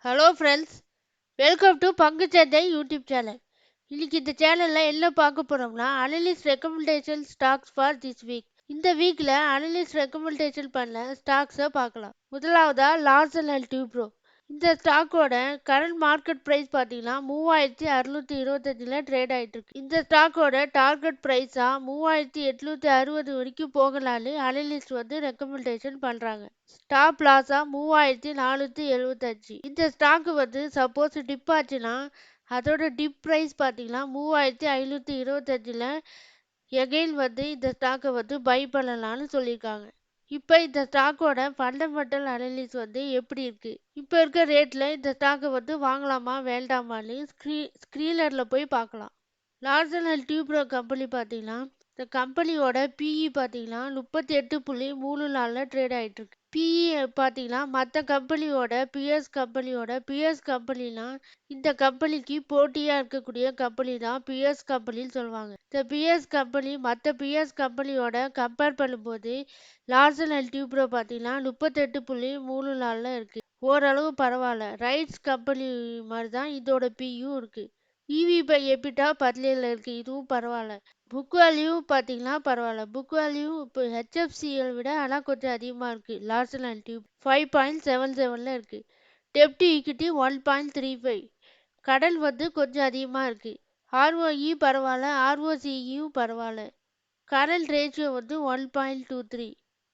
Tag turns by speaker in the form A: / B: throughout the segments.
A: Hello friends, welcome to பங்குச்சந்தை YouTube channel. இன்னைக்கு இந்த சேனலில் என்ன பார்க்க போகிறோம்னா analyst recommendation stocks for this week. இந்த வீக்கில் அனலிஸ்ட் ரெக்கமெண்டேஷன் பண்ண ஸ்டாக்ஸை பார்க்கலாம். முதலாவதா லார்சன் அண்ட் டியூப்ரோ. இந்த ஸ்டாக்கோட கரண்ட் மார்க்கெட் ப்ரைஸ் பார்த்தீங்கன்னா 3625 ட்ரேட் ஆகிட்டு இருக்கு. இந்த ஸ்டாக்கோட டார்கெட் ப்ரைஸா 3860 வரைக்கும் போகலான்னு அனலிஸ்ட் ரெக்கமெண்டேஷன் பண்ணுறாங்க. ஸ்டாப் லாஸா 3475. இந்த ஸ்டாக்கு சப்போஸ் டிப் ஆச்சுன்னா அதோட டிப் ப்ரைஸ் பார்த்தீங்கன்னா 3525 எகைன் இந்த ஸ்டாக்கை பை பண்ணலான்னு சொல்லியிருக்காங்க. இப்போ இந்த ஸ்டாக்கோட ஃபண்டமெண்டல் அனலிஸ் எப்படி இருக்கு, இப்போ இருக்க ரேட்ல இந்த ஸ்டாக்கை வாங்கலாமா வேண்டாமான்னு ஸ்க்ரீனரில் போய் பார்க்கலாம். லார்சன் அண்ட் டியூப்ரோ கம்பெனி பார்த்தீங்கன்னா இந்த கம்பெனியோட பிஇ பார்த்தீங்கன்னா 38.34 ட்ரேட் ஆகிட்டு இருக்கு. பிஇ பார்த்தீங்கன்னா மற்ற கம்பெனியோட பிஎஸ் கம்பெனினா இந்த கம்பெனிக்கு போட்டியாக இருக்கக்கூடிய கம்பெனி தான் பிஎஸ் கம்பெனின்னு சொல்லுவாங்க. இந்த பிஎஸ் கம்பெனி மற்ற பிஎஸ் கம்பெனியோட கம்பேர் பண்ணும்போது லார்சன் அண்ட் டியூப்ரோ பார்த்தீங்கன்னா 38.34 இருக்கு. ஓரளவு பரவாயில்ல. ரைட்ஸ் கம்பெனி மாதிரி தான் இதோட பியும் இருக்கு. இவி பை எபிட்டா 10 இருக்கு, இதுவும் பரவாயில்ல. புக் வேல்யூ பார்த்தீங்கன்னா பரவாயில்ல. புக் வேல்யூ இப்போ ஹெச்எஃப்சிஎல் விட ஆனால் கொஞ்சம் அதிகமாக இருக்குது. லார்சன் அண்ட் டியூப் 5.77 இருக்கு. டெப்ட் ஈக்விட்டி 1.35. கடன் கொஞ்சம் அதிகமாக இருக்குது. ஆர்ஓஇ பரவாயில்ல, ஆர்ஓசிஇயும் பரவாயில்ல. Current ratio 1.23.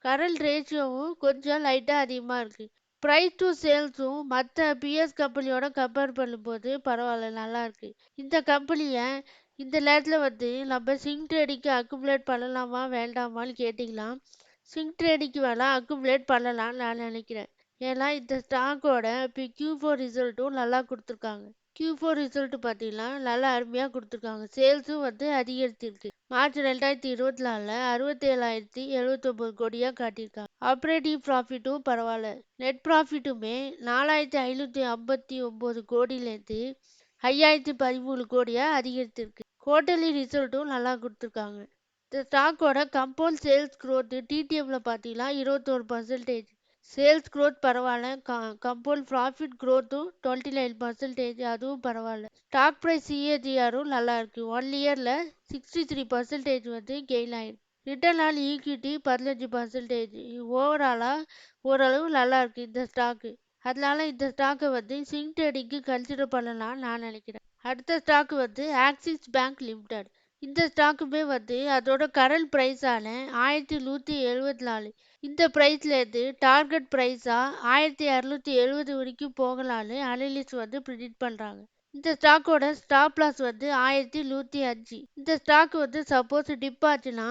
A: கரண்ட் ரேஷியோவும் கொஞ்சம் லைட்டாக அதிகமாக இருக்குது. ப்ரைஸ் டு சேல்ஸும் மற்ற பிஎஸ் கம்பெனியோட கம்பேர் பண்ணும்போது பரவாயில்ல, நல்லா இருக்கு. இந்த கம்பெனியை இந்த நேரத்தில் நம்ம சிங் ட்ரேடிங்க்கு அக்குமுலேட் பண்ணலாமா வேண்டாமான்னு கேட்டிங்கன்னா சிங் ட்ரேடிங்க்கு வேணால் அக்குமுலேட் பண்ணலான்னு நான் நினைக்கிறேன். ஏன்னா இந்த ஸ்டாக்கோட இப்போ Q4 ரிசல்ட்டும் நல்லா கொடுத்துருக்காங்க. Q4 ரிசல்ட் பார்த்தீங்கன்னா நல்லா அருமையாக கொடுத்துருக்காங்க. சேல்ஸும் அதிகரித்திருக்கு. மார்ச் 2024 67,079 கோடியாக காட்டியிருக்காங்க. ஆப்ரேட்டிவ் ப்ராஃபிட்டும் பரவாயில்ல. நெட் ப்ராஃபிட்டுமே 4559 கோடியிலேருந்து 5013 கோடியாக அதிகரித்திருக்கு. குவார்ட்டர்லி ரிசல்ட்டும் நல்லா கொடுத்துருக்காங்க. இந்த ஸ்டாக்கோட கம்பவுண்ட் சேல்ஸ் க்ரோத் டிடிஎம்ல பார்த்தீங்கன்னா 21%. சேல்ஸ் க்ரோத் பரவாயில்ல. கம்பவுண்ட் ப்ராஃபிட் க்ரோத்தும் 29%, அதுவும் பரவாயில்ல. ஸ்டாக் ப்ரைஸ் சிஏஜிஆரும் நல்லா இருக்கு. 1 இயர்ல 63% கெயின் ஆயிருக்கு. Return on equity 15%. ஓவராலா ஓரளவு நல்லா இருக்கு இந்த ஸ்டாக்கு. அதனால இந்த ஸ்டாக்கை சிங் ட்ரேடிங்க்கு கன்சிடர் பண்ணலாம்னு நான் நினைக்கிறேன். அடுத்த ஸ்டாக்கு ஆக்சிஸ் பேங்க் லிமிடெட். இந்த ஸ்டாக்குமே அதோட கரண்ட் ப்ரைஸான 1174. இந்த ப்ரைஸ்லேருந்து டார்கெட் ப்ரைஸா 1670 வரைக்கும் போகலான்னு அனலிஸ்ட் ப்ரிடிக்ட் பண்ணுறாங்க. இந்த ஸ்டாக்கோட ஸ்டாப் லாஸ் 1105. இந்த ஸ்டாக் சப்போஸ் டிப் ஆச்சுன்னா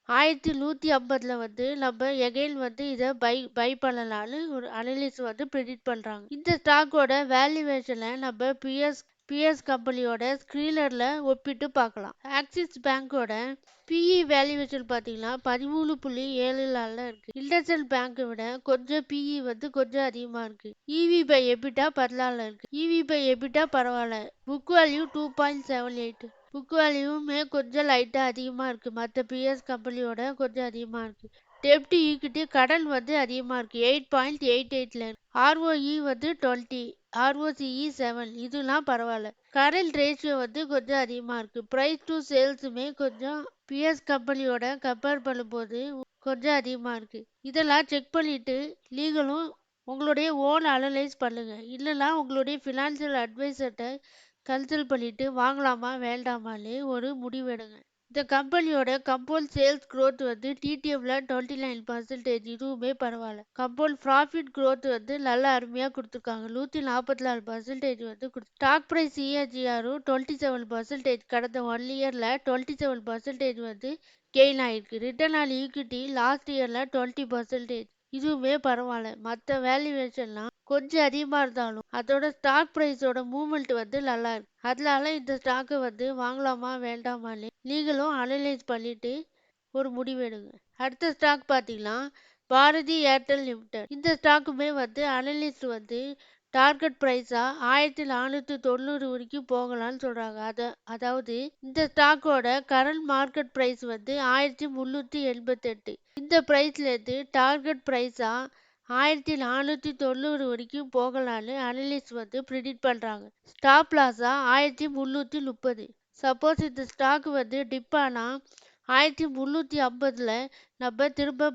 A: 1150 நம்ம எகைன் இதை பை பண்ணலான்னு ஒரு அனலிஸ்ட் ப்ரிடிக்ட் பண்ணுறாங்க. இந்த ஸ்டாக்கோட வேல்யூவேஷனை நம்ம பிஎஸ் கம்பெனியோட ஸ்க்ரீனரில் ஒப்பிட்டு பார்க்கலாம். ஆக்சிஸ் பேங்கோட பிஇ வேல்யூவேஷன் பார்த்தீங்கன்னா 13.74 இருக்கு. இண்டஸ்இண்ட் பேங்கை விட கொஞ்சம் பிஇ கொஞ்சம் அதிகமாக இருக்கு. இவி பை எபிட்டா 14 இருக்கு. இவி பை எபிட்டா பரவாயில்ல. Book value 2.78. புக் வேல்யூமே கொஞ்சம் லைட்டாக அதிகமாக இருக்குது. மற்ற பிஎஸ் கம்பெனியோட கொஞ்சம் அதிகமாக இருக்குது. டெப்ட் ஈக்விட்டி கடன் அதிகமாக இருக்குது. 8.88 இருக்கு. ஆர்ஓஇ 20. ஆர்ஓசிஇ 7. இதெல்லாம் பரவாயில்ல. கரண்ட் ரேஷியோ கொஞ்சம் அதிகமாக இருக்குது. ப்ரைஸ் டு சேல்ஸுமே கொஞ்சம் பிஎஸ் கம்பெனியோட கம்பேர் பண்ணும்போது கொஞ்சம் அதிகமாக இருக்குது. இதெல்லாம் செக் பண்ணிவிட்டு நீங்களும் உங்களுடைய ஓன் அனலைஸ் பண்ணுங்கள். இல்லைன்னா உங்களுடைய ஃபினான்ஷியல் அட்வைசர்கிட்ட கன்சல்ட் பண்ணிவிட்டு வாங்கலாமா வேண்டாமான்னு ஒரு முடிவெடுங்க. இந்த கம்பெனியோட கம்பவுண்ட் சேல்ஸ் க்ரோத் டிடிஎம்ல 29%, இதுவுமே பரவாயில்ல. கம்பவுண்ட் ப்ராஃபிட் க்ரோத் நல்லா அருமையாக கொடுத்துருக்காங்க. 144% ஸ்டாக் ப்ரைஸ் சிஏஜிஆரும் 27%. கடந்த 1 இயர்ல 27% கெயின் ஆயிருக்கு. ரிட்டர்ன் ஆன் ஈக்விட்டி லாஸ்ட் இயர்ல 20%, இதுவுமே பரவாயில்ல. மற்ற வேல்யூவேஷன்லாம் கொஞ்சம் அதிகமாக இருந்தாலும் அதோட ஸ்டாக் ப்ரைஸோட மூவ்மெண்ட் நல்லா இருக்கு. அதனால இந்த ஸ்டாக்கை வாங்கலாமா வேண்டாமான்னு நீங்களும் அனலைஸ் பண்ணிட்டு ஒரு முடிவெடுங்க. அடுத்த ஸ்டாக் பார்த்தீங்கன்னா பாரதி ஏர்டெல் லிமிடெட். இந்த ஸ்டாக்குமே அனலிஸ்ட் டார்கெட் ப்ரைஸா 1490 வரைக்கும் போகலான்னு சொல்றாங்க. அதாவது இந்த ஸ்டாக்கோட கரண்ட் மார்க்கெட் ப்ரைஸ் 1388. இந்த ப்ரைஸ்லேருந்து டார்கெட் ப்ரைஸா 1490 வரைக்கும் போகலான்னு அனலிஸ்ட் வந்து ப்ரிடிக்ட் பண்றாங்க. ஸ்டாப் லாஸா 1330. சப்போஸ் இந்த ஸ்டாக் வந்து டிப் ஆனா 1350ல நம்ம திரும்ப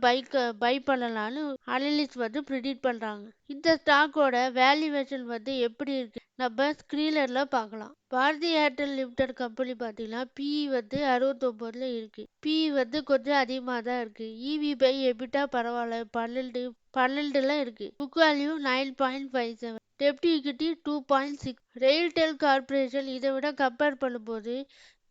A: பை பண்ணலான்னு அனலிஸ்ட் வந்து ப்ரிடிக்ட் பண்றாங்க. இந்த ஸ்டாக்கோட வேல்யூவேஷன் வந்து எப்படி இருக்கு நம்ம ஸ்கிரீன்ல பார்க்கலாம். பாரதி ஏர்டெல் லிமிடெட் கம்பெனி பார்த்தீங்கன்னா பிஇ வந்து 69ல இருக்கு. பிஇ வந்து கொஞ்சம் அதிகமாக தான் இருக்கு. இவி பை எபிட்டா பரவாயில்ல 12ல இருக்கு. Book value 9.57. டெப்ட் ஈக்விட்டி 2.6. ரெயில்டெல் கார்பரேஷன் இதை விட கம்பேர் பண்ணும்போது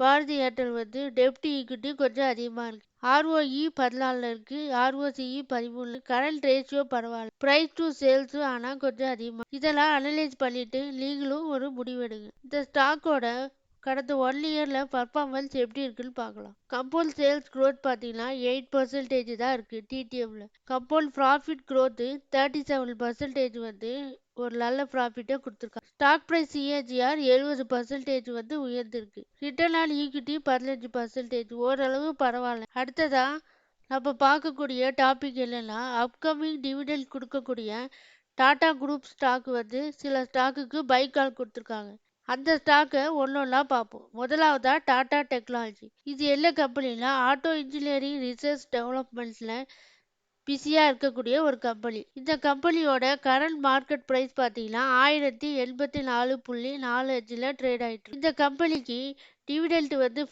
A: பாரதி ஏர்டெல் வந்து டெப்ட் ஈக்விட்டி கொஞ்சம் அதிகமாக இருக்கு. ஆர்ஓஇ 14ல இருக்கு. ஆர்ஓசிஇ 13. கரண்ட் ரேஷியோ பரவாயில்ல. பிரைஸ் டு சேல்ஸ் ஆனால் கொஞ்சம் அதிகமாக. இதெல்லாம் அனலைஸ் பண்ணிட்டு நீங்களும் ஒரு முடிவெடுங்க. இந்த ஸ்டாக்கோட கடந்த 1 இயர்ல பர்ஃபார்மன்ஸ் எப்படி இருக்குன்னு பார்க்கலாம். கம்பவுண்ட் சேல்ஸ் growth பார்த்தீங்கன்னா 8% தான் இருக்கு டிடிஎம்ல. கம்பவுண்ட் ப்ராஃபிட் growth 37% வந்து ஒரு நல்ல ப்ராஃபிட்டை கொடுத்துருக்காங்க. ஸ்டாக் பிரைஸ் சிஏஜிஆர் 70% வந்து உயர்ந்திருக்கு. ரிட்டர்ன் ஆன் ஈக்விட்டி 15%, ஓரளவு பரவாயில்ல. அடுத்ததா நம்ம பார்க்கக்கூடிய டாபிக் என்னன்னா அப்கமிங் டிவிடெண்ட் கொடுக்கக்கூடிய டாடா குரூப் ஸ்டாக் வந்து சில ஸ்டாக்குக்கு பை கால் கொடுத்துருக்காங்க. அந்த ஸ்டாக்கை ஒன்னொன்னா பார்ப்போம். முதலாவதா டாடா டெக்னாலஜி. இது என்ன கம்பெனினா ஆட்டோ இன்ஜினியரிங் ரிசர்ச் டெவலப்மெண்ட்ஸ்ல பிஸியா இருக்கக்கூடிய ஒரு கம்பெனி. இந்த கம்பெனியோட கரண்ட் மார்க்கெட் பிரைஸ் பார்த்தீங்கன்னா 1084.45ல ட்ரேட் ஆயிட்டு. இந்த கம்பெனிக்கு டிவிடெண்ட் வந்து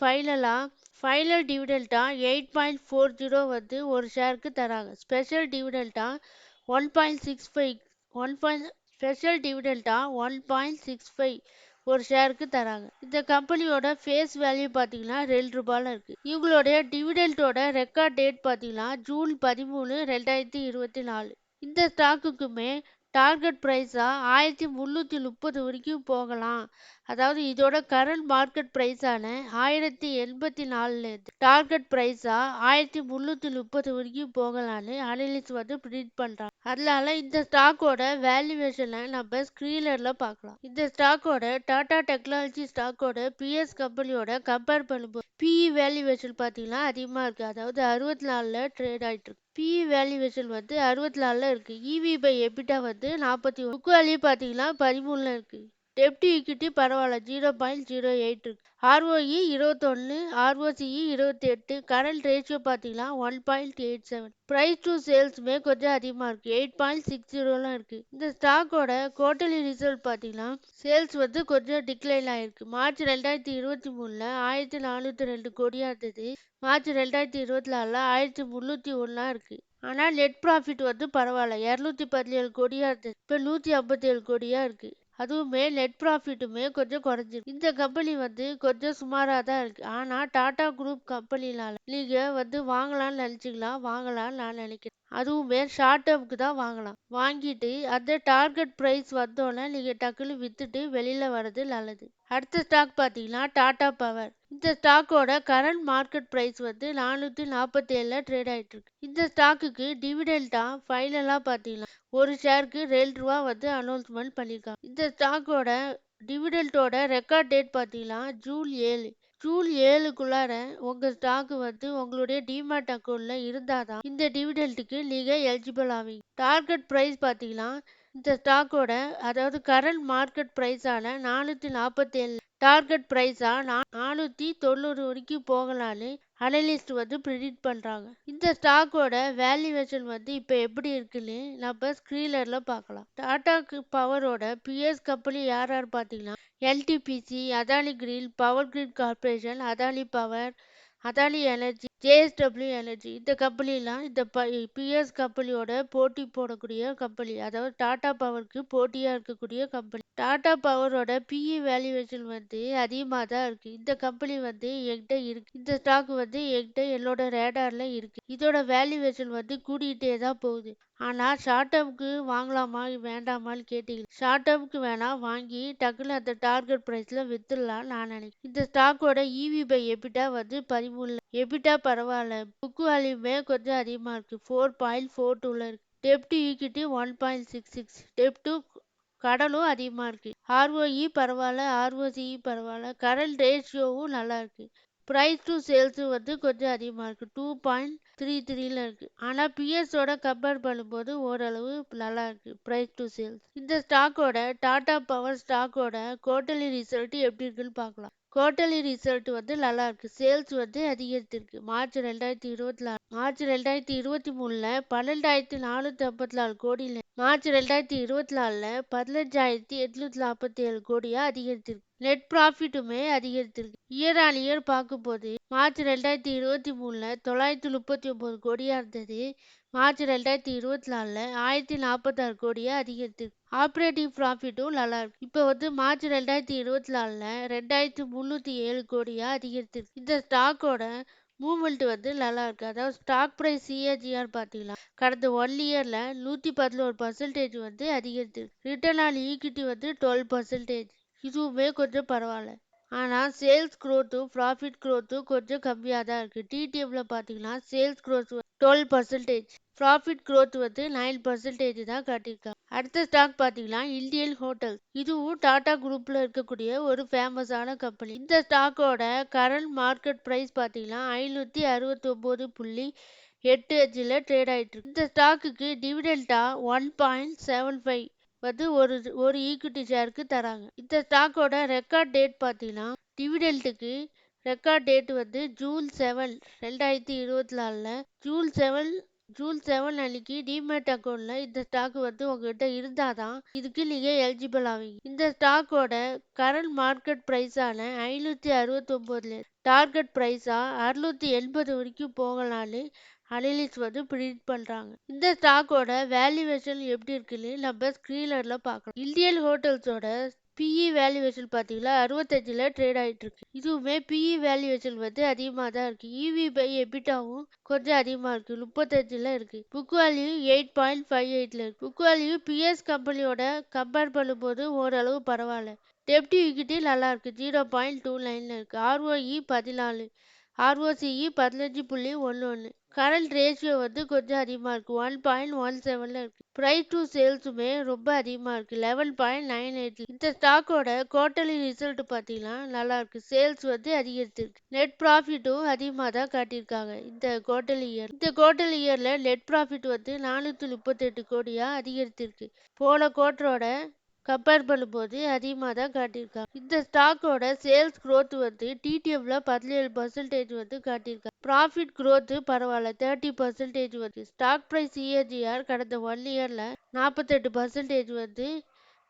A: ஃபைனல் டிவிடெண்டா 8.40 வந்து ஒரு ஷேருக்கு தராங்க. ஸ்பெஷல் டிவிடெண்டா 1.65 ஒரு ஷேருக்கு தராங்க. இந்த கம்பெனியோட ஃபேஸ் வேல்யூ பார்த்தீங்கன்னா 2 ரூபாயில இருக்கு. இவங்களுடைய டிவிடெண்டோட ரெக்கார்ட் டேட் பார்த்தீங்கன்னா ஜூன் 13, 2024. இந்த ஸ்டாக்குக்குமே டார்கெட் பிரைஸா 1330 வரைக்கும் போகலாம். அதாவது இதோட கரண்ட் மார்க்கெட் பிரைஸான 1084 டார்கெட் பிரைஸா 1330 வரைக்கும் போகலான்னு அனலிஸ்ட் வந்து ப்ரிடிக்ட் பண்றாங்க. அதனால இந்த ஸ்டாக்கோட வேல்யூவேஷனை நம்ம ஸ்கிரீன்ல பார்க்கலாம். இந்த ஸ்டாக்கோட டாடா டெக்னாலஜி ஸ்டாக்கோட பிஎஸ் கம்பெனியோட கம்பேர் பண்ணும்போது பிஇ வேல்யூவேஷன் பார்த்தீங்கன்னா அதிகமாக இருக்கு. அதாவது 64ல ட்ரேட் ஆயிட்டு இருக்கு. பிஇ வேல்யூவேஷன் வந்து 64ல இருக்கு. இவி பை எபிட்டா வந்து 41. புக் வேல்யூ பார்த்தீங்கன்னா 13ல இருக்கு. டெப்ட் ஈக்விட்டி பரவாயில்ல 0.08 இருக்கு. ROE 21, ROCE 28. கரண்ட் ரேஷியோ பார்த்தீங்கன்னா 1.87. பிரைஸ் டு சேல்ஸுமே கொஞ்சம் அதிகமாக இருக்கு. 8.60ல இருக்கு. இந்த ஸ்டாக்கோட குவார்டர்லி ரிசல்ட் பார்த்தீங்கன்னா சேல்ஸ் வந்து கொஞ்சம் டிக்ளைன் ஆயிருக்கு. மார்ச் 2023ல 1402 கோடியா இருந்தது. மார்ச் 2024ல 1301 இருக்கு. ஆனால் நெட் ப்ராஃபிட் வந்து பரவாயில்ல 217 கோடியா இருந்தது. இப்போ 157 கோடியா இருக்கு. அதுவுமே நெட் ப்ராஃபிட்டுமே கொஞ்சம் குறைஞ்சிருக்கு. இந்த கம்பெனி வந்து கொஞ்சம் சுமாராக தான் இருக்கு. ஆனால் டாடா குரூப் கம்பெனினால நீங்கள் வந்து வாங்கலாம்னு நினச்சிங்களா வாங்கலாம்னு நான் நினைக்கிறேன். அதுவுமே ஷார்ட் டேர்முக்கு தான் வாங்கலாம். வாங்கிட்டு அந்த டார்கெட் ப்ரைஸ் வந்தோன்னே நீங்கள் டக்குன்னு விற்றுட்டு வெளியில் வர்றது நல்லது. அடுத்த ஸ்டாக் பார்த்தீங்கன்னா டாடா பவர். இந்த ஸ்டாக்கோட கரண்ட் மார்க்கெட் பிரைஸ் வந்து 447ல ட்ரேட் ஆயிட்டு இருக்கு. இந்த ஸ்டாக்குக்கு டிவிடெண்டா ஃபைனலா பார்த்தீங்கன்னா ஒரு ஷேருக்கு 2 ரூபா வந்து அனௌன்ஸ்மெண்ட் பண்ணியிருக்காங்க. இந்த ஸ்டாக்கோட டிவிடெண்டோட ரெக்கார்ட் டேட் பார்த்தீங்கன்னா ஜூன் 7. ஜூன் 7க்குள்ளார உங்க ஸ்டாக் வந்து உங்களுடைய டிமேட் அக்கௌண்ட்ல இருந்தாதான் இந்த டிவிடெண்டுக்கு நீங்க எலிஜிபிள் ஆவீங்க. டார்கெட் பிரைஸ் பார்த்தீங்கன்னா இந்த ஸ்டாக்கோட அதாவது கரண்ட் மார்க்கெட் பிரைஸான 447 டார்கெட் பிரைஸா 490 வரைக்கும் போகலான்னு அனலிஸ்ட் வந்து ப்ரிடிக்ட் பண்றாங்க. இந்த ஸ்டாக்கோட வேல்யூவேஷன் வந்து இப்போ எப்படி இருக்குன்னு நம்ம ஸ்கிரீன்ல பார்க்கலாம். டாடா பவரோட பிஎஸ் கம்பெனி யார் பார்த்தீங்கன்னா எல்டிபிசி, அதானி கிரில், power grid corporation, Adani power, Adani energy, JSW energy. இந்த கம்பெனிலாம் இந்த பிஎஸ் கம்பெனியோட போட்டி போடக்கூடிய கம்பெனி. அதாவது டாடா பவருக்கு போட்டியா இருக்கக்கூடிய கம்பெனி. டாடா பவரோட பிஇ வேல்யூவேஷன் வந்து அதிகமாக தான் இருக்கு. இந்த கம்பெனி வந்து என்கிட்ட இருக்கு. இந்த ஸ்டாக் வந்து என்கிட்ட என்னோட ரேடார்ல இருக்கு. இதோட வேல்யூவேஷன் வந்து கூடிக்கிட்டே தான் போகுது. ஆனால் ஷார்ட் டேர்முக்கு வாங்கலாமா வேண்டாமான்னு கேட்டீங்க. ஷார்ட் டேர்முக்கு வேணா வாங்கி டக்குன்னு அந்த டார்கெட் பிரைஸ்ல வித்துடலாம் நான் நினைக்கிறேன். இந்த ஸ்டாக்கோட இவி பை எபிட்டா வந்து 13. எபிட்டா பரவாயில்ல. புக் வேல்யூமே கொஞ்சம் அதிகமாக இருக்கு. 4.42ல இருக்கு. டெப்ட் ஈக்விட்டி 1.66. டெப்ட் கடனும் அதிகமாக இருக்கு. ஆர்ஓஇ பரவாயில்ல, ஆர்ஓசிஇ பரவாயில்ல. கரண்ட் ரேஷியோவும் நல்லா இருக்கு. பிரைஸ் டு சேல்ஸ் வந்து கொஞ்சம் அதிகமாக இருக்கு. 2. 33ல இருக்கு. ஆனா பிஎஸோட கம்பேர் பண்ணும்போது ஓரளவு நல்லா இருக்கு பிரைஸ் டு சேல்ஸ். இந்த ஸ்டாக்கோட டாடா பவர் ஸ்டாக்கோட குவார்டர்லி ரிசல்ட் எப்படி இருக்குன்னு பார்க்கலாம். குவார்டர்லி ரிசல்ட் நல்லா இருக்கு. சேல்ஸ் அதிகரித்திருக்கு. மார்ச் 2023ல 12,454 கோடியில மார்ச் 2024ல 15,847 கோடியா அதிகரித்திருக்கு. நெட் ப்ராஃபிட்டுமே அதிகரித்திருக்கு. இயர் ஆன் இயர் பார்க்கும்போது மார்ச் 2023ல 939 கோடியா இருந்தது. மார்ச் 2024ல 1046 கோடியா அதிகரித்திருக்கு. ஆப்ரேட்டிங் ப்ராஃபிட்டும் நல்லா இருக்கு. இப்போ மார்ச் 2024ல 2307 கோடியா அதிகரித்திருக்கு. இந்த ஸ்டாக்கோட மூவ்மெண்ட் நல்லா இருக்கு. அதாவது ஸ்டாக் பிரைஸ் சிஏஜிஆர் பார்த்தீங்கன்னா கடந்த 1 இயர்ல 111% அதிகரித்திருக்கு. Return on equity 12%. இதுவுமே கொஞ்சம் பரவாயில்ல. ஆனால் சேல்ஸ் க்ரோத்தும் ப்ராஃபிட் க்ரோத்தும் கொஞ்சம் கம்மியாக தான் இருக்குது. டிடிஎம்ல பார்த்தீங்கன்னா சேல்ஸ் க்ரோத் 12%, ப்ராஃபிட் க்ரோத் 9% தான் காட்டியிருக்காங்க. அடுத்த ஸ்டாக் பார்த்தீங்கன்னா இந்தியன் ஹோட்டல்ஸ். இதுவும் டாடா குரூப்ல இருக்கக்கூடிய ஒரு ஃபேமஸான கம்பெனி. இந்த ஸ்டாக்கோட கரண்ட் மார்க்கெட் ப்ரைஸ் பார்த்தீங்கன்னா 569.85ல ட்ரேட் ஆயிட்டு இருக்கு. இந்த ஸ்டாக்குக்கு டிவிடெண்டா 1.75 ஒரு ஈக்விட்டி ஷேருக்கு தராங்க. இந்த ஸ்டாக்கோட ரெக்கார்ட் டேட் பார்த்தீங்கன்னா டிவிடெண்டுக்கு ரெக்கார்ட் டேட் ஜூன் 7, 2024ல ஜூன் 7 அன்னைக்கு டிமேட் அக்கௌண்ட்ல இந்த ஸ்டாக் உங்ககிட்ட இருந்தாதான் இதுக்கு நீங்க எலிஜிபிள் ஆவீங்க. இந்த ஸ்டாக்கோட கரண்ட் மார்க்கெட் பிரைஸான 569 டார்கெட் பிரைஸா 680 வரைக்கும் போகலான்னு அனலிஸ்ட் ப்ரிடிக்ட் பண்றாங்க. இந்த ஸ்டாக்கோட வேல்யூவேஷன் எப்படி இருக்குன்னு நம்ம ஸ்கிரீன்ல பார்க்கலாம். இந்தியன் ஹோட்டல்ஸோட பிஇ வேல்யூவேஷன் பார்த்தீங்கன்னா 65ல ட்ரேட் ஆயிட்டு இருக்கு. இதுவுமே பிஇ வேல்யூவேஷன் அதிகமாக தான் இருக்கு. இவி பை எபிட்டாவும் கொஞ்சம் அதிகமாக இருக்கு. 35ல இருக்கு. புக் வேல்யூ 8.58ல இருக்கு. புக் வேல்யூ பிஎஸ் கம்பெனியோட கம்பேர் பண்ணும்போது ஓரளவு பரவாயில்ல. டெப்ட் ஈக்விட்டி நல்லா இருக்கு. 0.29ல இருக்கு. ROE 14, ROCE 15.11. கரண்ட் ரேஷியோ கொஞ்சம் அதிகமாக இருக்கு. 1.17ல இருக்கு. பிரைஸ் டு சேல்ஸுமே ரொம்ப அதிகமாக இருக்கு. 11.98. இந்த ஸ்டாக்கோட குவார்டர்லி ரிசல்ட் பார்த்தீங்கன்னா நல்லா இருக்கு. சேல்ஸ் அதிகரித்திருக்கு. நெட் ப்ராஃபிட்டும் அதிகமாக தான் காட்டியிருக்காங்க இந்த குவார்டர்லி இயர்ல நெட் ப்ராஃபிட் 438 கோடியா அதிகரித்திருக்கு. போன குவார்டரோட கம்பேர் பண்ணும்போது அதிகமாக தான் காட்டியிருக்காங்க. இந்த ஸ்டாக்கோட சேல்ஸ் க்ரோத் டிடிஎம்ல 17% காட்டியிருக்காங்க. ப்ராஃபிட் க்ரோத் பரவாயில்ல 30% ஸ்டாக் பிரைஸ் சிஏஜிஆர் கடந்த 1 இயர்ல 48%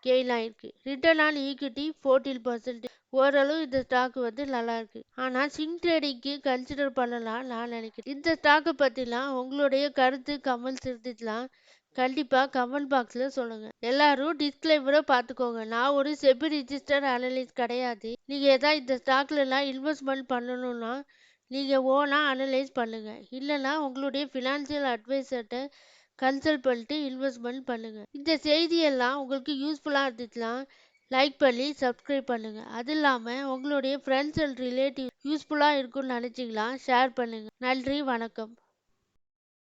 A: கெயின் ஆயிருக்கு. Return on equity 14%. ஓரளவு இந்த ஸ்டாக் நல்லா இருக்கு. ஆனா சிங் ட்ரேடிங்க்கு கன்சிடர் பண்ணலாம் நான் நினைக்கிறேன். இந்த ஸ்டாக்கை பத்திலாம் உங்களுடைய கருத்து கமெண்ட்ஸ் இருந்துச்சுலாம் கண்டிப்பா கமெண்ட் பாக்ஸ்ல சொல்லுங்க. எல்லாரும் டிஸ்க்ளைமரை பார்த்துக்கோங்க. நான் ஒரு செபி ரிஜிஸ்டர் அனலிஸ்ட் கிடையாது. நீங்க ஏதாவது இந்த ஸ்டாக்ல எல்லாம் இன்வெஸ்ட்மெண்ட் பண்ணணும்னா நீங்க ஓனா அனலைஸ் பண்ணுங்க. இல்லைன்னா உங்களுடைய ஃபினான்சியல் அட்வைசர்கிட்ட கன்சல்ட் பண்ணிட்டு இன்வெஸ்ட்மெண்ட் பண்ணுங்க. இந்த செய்தியெல்லாம் உங்களுக்கு யூஸ்ஃபுல்லா இருந்துச்சுன்னா லைக் பண்ணி சப்ஸ்கிரைப் பண்ணுங்க. அது இல்லாம உங்களுடைய ஃப்ரெண்ட்ஸ் அண்ட் ரிலேட்டிவ் யூஸ்ஃபுல்லா இருக்கும்னு நினைச்சீங்களா ஷேர் பண்ணுங்க. நன்றி, வணக்கம்.